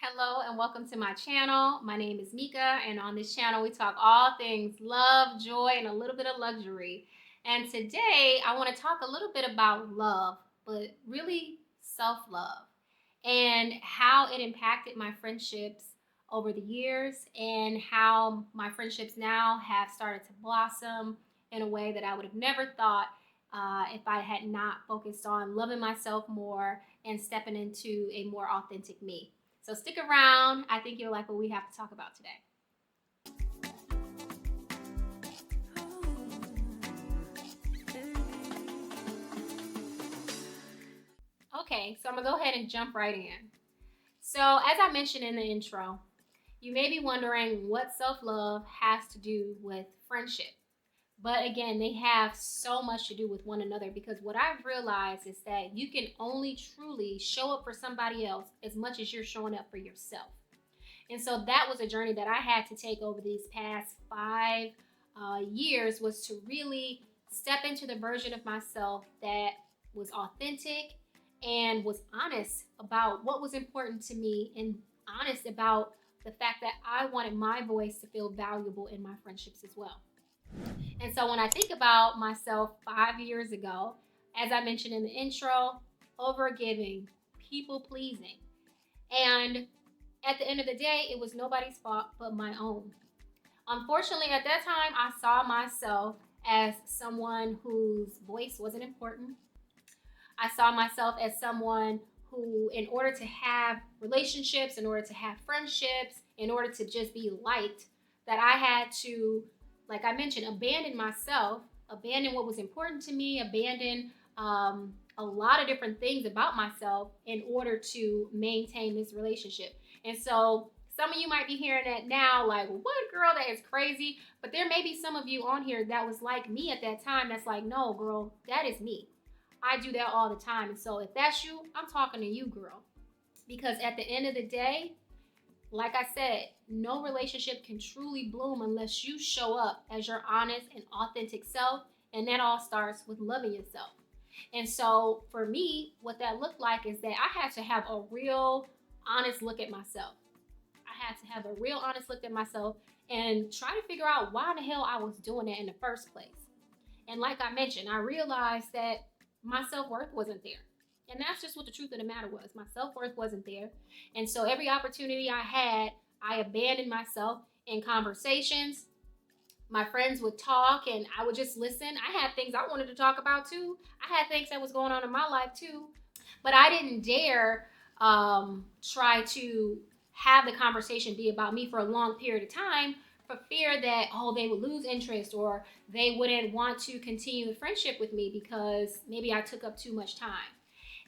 Hello and welcome to my channel. My name is Mika, and on this channel we talk all things love, joy, and a little bit of luxury. And today I want to talk a little bit about love, but really self-love and how it impacted my friendships over the years and how my friendships now have started to blossom in a way that I would have never thought if I had not focused on loving myself more and stepping into a more authentic me. So stick around. I think you'll like what we have to talk about today. Okay, so I'm gonna go ahead and jump right in. So, as I mentioned in the intro, you may be wondering what self love has to do with friendship. But again, they have so much to do with one another because what I've realized is that you can only truly show up for somebody else as much as you're showing up for yourself. And so that was a journey that I had to take over these past 5 years, was to really step into the version of myself that was authentic and was honest about what was important to me and honest about the fact that I wanted my voice to feel valuable in my friendships as well. And so when I think about myself 5 years ago, as I mentioned in the intro, overgiving, people pleasing. And at the end of the day, it was nobody's fault but my own. Unfortunately, at that time, I saw myself as someone whose voice wasn't important. I saw myself as someone who, in order to have relationships, in order to have friendships, in order to just be liked, that I had to, like I mentioned, abandon myself, abandon what was important to me, abandon a lot of different things about myself in order to maintain this relationship. And so some of you might be hearing that now, like, what girl, that is crazy. But there may be some of you on here that was like me at that time that's like, no, girl, that is me. I do that all the time. And so if that's you, I'm talking to you, girl. Because at the end of the day, like I said, no relationship can truly bloom unless you show up as your honest and authentic self. And that all starts with loving yourself. And so for me, what that looked like is that I had to have a real honest look at myself. I had to have a real honest look at myself and try to figure out why in the hell I was doing that in the first place. And like I mentioned, I realized that my self worth wasn't there. And that's just what the truth of the matter was. My self worth wasn't there. And so every opportunity I had, I abandoned myself in conversations. My friends would talk and I would just listen. I had things I wanted to talk about too. I had things that was going on in my life too. But I didn't dare try to have the conversation be about me for a long period of time for fear that, oh, they would lose interest or they wouldn't want to continue the friendship with me because maybe I took up too much time.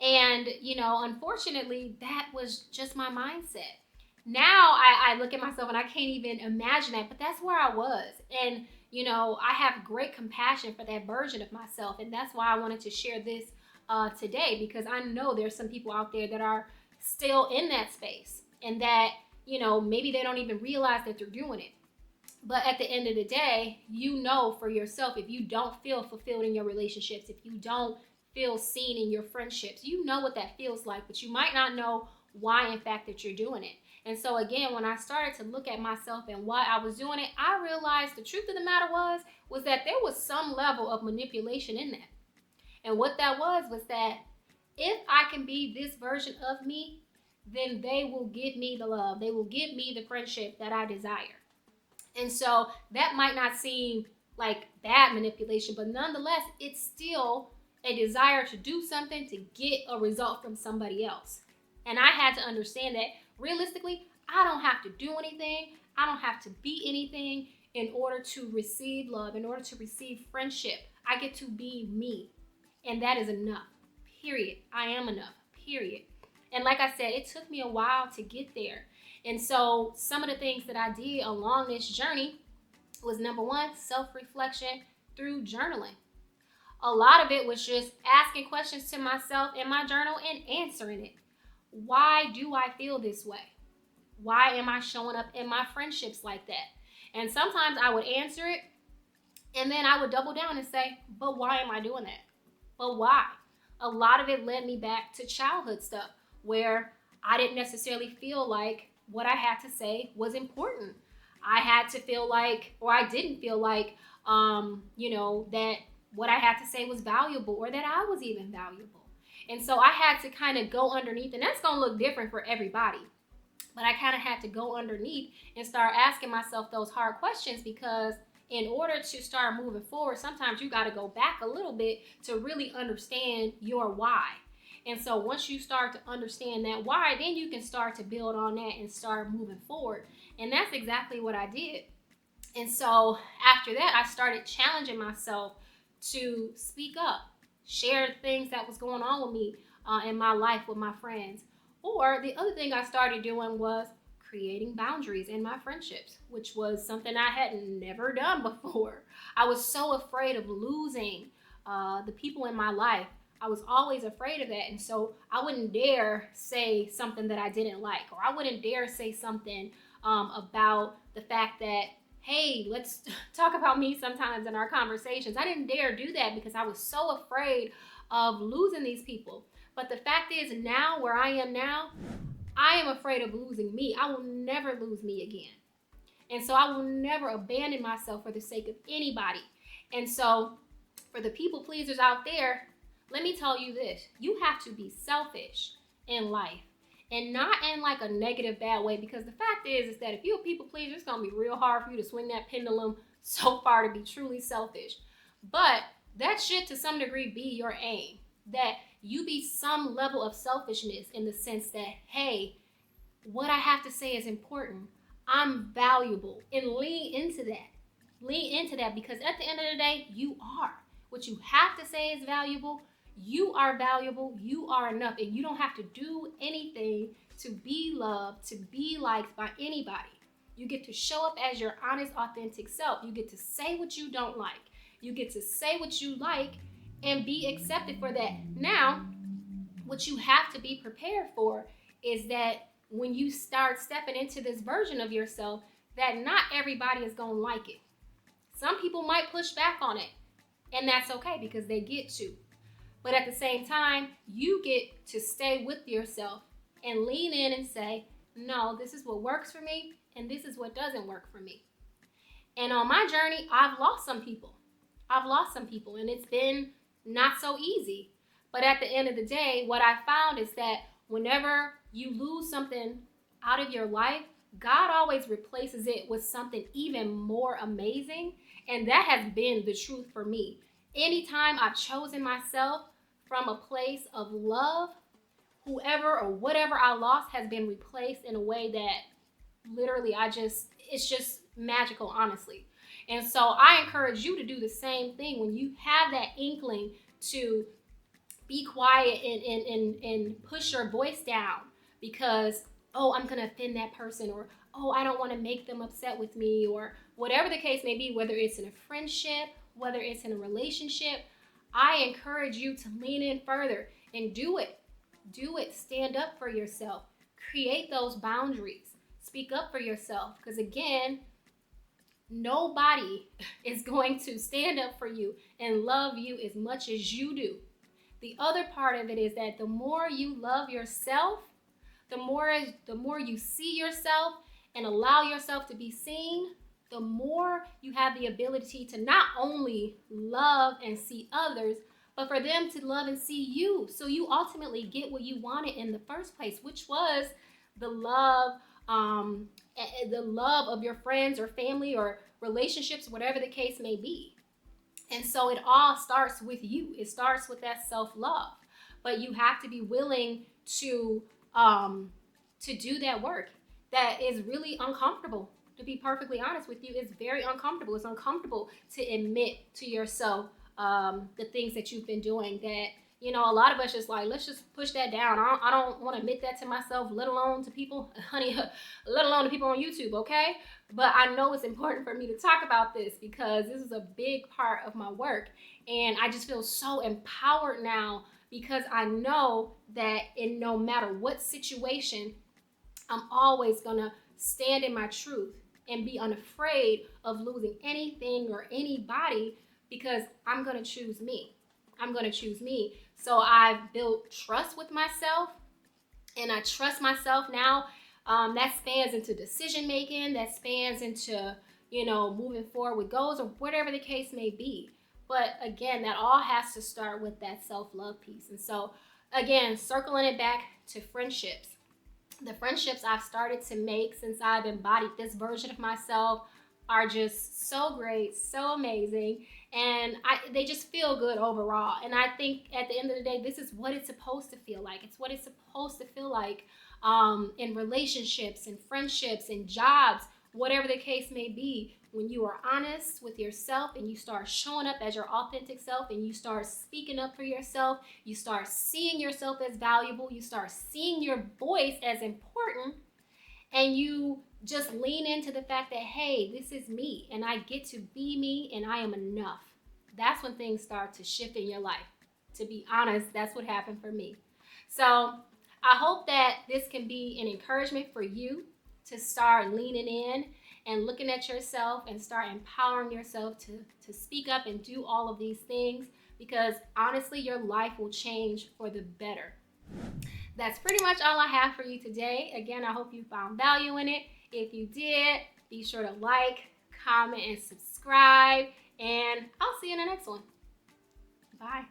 And, unfortunately, that was just my mindset. Now I look at myself and I can't even imagine that, but that's where I was. And, I have great compassion for that version of myself. And that's why I wanted to share this today, because I know there's some people out there that are still in that space and that, maybe they don't even realize that they're doing it. But at the end of the day, for yourself, if you don't feel fulfilled in your relationships, if you don't feel seen in your friendships, you know what that feels like, but you might not know why, in fact, that you're doing it. And so, again, when I started to look at myself and why I was doing it, I realized the truth of the matter was that there was some level of manipulation in that. And what that was that if I can be this version of me, then they will give me the love. They will give me the friendship that I desire. And so that might not seem like bad manipulation, but nonetheless, it's still a desire to do something to get a result from somebody else. And I had to understand that realistically, I don't have to do anything, I don't have to be anything in order to receive love, in order to receive friendship. I get to be me. And that is enough. Period. I am enough. Period. And like I said, it took me a while to get there. And so some of the things that I did along this journey was, number one, self-reflection through journaling. A lot of it was just asking questions to myself in my journal and answering it. Why do I feel this way? Why am I showing up in my friendships like that? And sometimes I would answer it and then I would double down and say, but why am I doing that? But why? A lot of it led me back to childhood stuff where I didn't necessarily feel like what I had to say was important. I had to feel like, or I didn't feel like, that what I had to say was valuable or that I was even valuable. And so I had to kind of go underneath, and that's going to look different for everybody. But I kind of had to go underneath and start asking myself those hard questions, because in order to start moving forward, sometimes you got to go back a little bit to really understand your why. And so once you start to understand that why, then you can start to build on that and start moving forward. And that's exactly what I did. And so after that, I started challenging myself to speak up, share things that was going on with me in my life with my friends. Or the other thing I started doing was creating boundaries in my friendships, which was something I had never done before. I was so afraid of losing the people in my life. I was always afraid of that. And so I wouldn't dare say something that I didn't like, or I wouldn't dare say something about the fact that, hey, let's talk about me sometimes in our conversations. I didn't dare do that because I was so afraid of losing these people. But the fact is, now where I am now, I am afraid of losing me. I will never lose me again. And so I will never abandon myself for the sake of anybody. And so for the people pleasers out there, let me tell you this. You have to be selfish in life, and not in like a negative bad way, because the fact is that if you're a people pleaser, it's going to be real hard for you to swing that pendulum so far to be truly selfish. But that should to some degree be your aim, that you be some level of selfishness in the sense that, hey, what I have to say is important. I'm valuable, and lean into that. Lean into that, because at the end of the day, you are. What you have to say is valuable. You are valuable. You are enough, and you don't have to do anything to be loved, to be liked by anybody. You get to show up as your honest, authentic self. You get to say what you don't like. You get to say what you like and be accepted for that. Now, what you have to be prepared for is that when you start stepping into this version of yourself, that not everybody is going to like it. Some people might push back on it, and that's okay because they get to. But at the same time, you get to stay with yourself and lean in and say, no, this is what works for me, and this is what doesn't work for me. And on my journey, I've lost some people. And it's been not so easy. But at the end of the day, what I found is that whenever you lose something out of your life, God always replaces it with something even more amazing. And that has been the truth for me. Anytime I've chosen myself from a place of love, whoever or whatever I lost has been replaced in a way that literally it's just magical, honestly. And so I encourage you to do the same thing when you have that inkling to be quiet and push your voice down because, oh, I'm going to offend that person, or, oh, I don't want to make them upset with me, or whatever the case may be, whether it's in a friendship, whether it's in a relationship. I encourage you to lean in further and do it. Do it. Stand up for yourself. Create those boundaries. Speak up for yourself. Because again, nobody is going to stand up for you and love you as much as you do. The other part of it is that the more you love yourself, the more you see yourself and allow yourself to be seen, the more you have the ability to not only love and see others, but for them to love and see you. So you ultimately get what you wanted in the first place, which was the love of your friends or family or relationships, whatever the case may be. And so it all starts with you. It starts with that self-love. But you have to be willing to do that work that is really uncomfortable. To be perfectly honest with you, it's very uncomfortable. It's uncomfortable to admit to yourself the things that you've been doing that, a lot of us just like, let's just push that down. I don't want to admit that to myself, let alone to people, honey, let alone to people on YouTube, okay? But I know it's important for me to talk about this because this is a big part of my work. And I just feel so empowered now because I know that in no matter what situation, I'm always going to stand in my truth and be unafraid of losing anything or anybody because I'm going to choose me. I'm going to choose me. So I've built trust with myself, and I trust myself now. That spans into decision making, that spans into, moving forward with goals or whatever the case may be. But again, that all has to start with that self love piece. And so, again, circling it back to friendships, the friendships I've started to make since I've embodied this version of myself are just so great, so amazing, and they just feel good overall. And I think at the end of the day, this is what it's supposed to feel like. It's what it's supposed to feel like in relationships and friendships and jobs, whatever the case may be. When you are honest with yourself and you start showing up as your authentic self and you start speaking up for yourself, you start seeing yourself as valuable, you start seeing your voice as important, and you just lean into the fact that, hey, this is me and I get to be me and I am enough. That's when things start to shift in your life. To be honest, that's what happened for me. So I hope that this can be an encouragement for you to start leaning in and looking at yourself and start empowering yourself to speak up and do all of these things, because honestly, your life will change for the better. That's pretty much all I have for you today. Again, I hope you found value in it. If you did, be sure to like, comment, and subscribe. And I'll see you in the next one. Bye.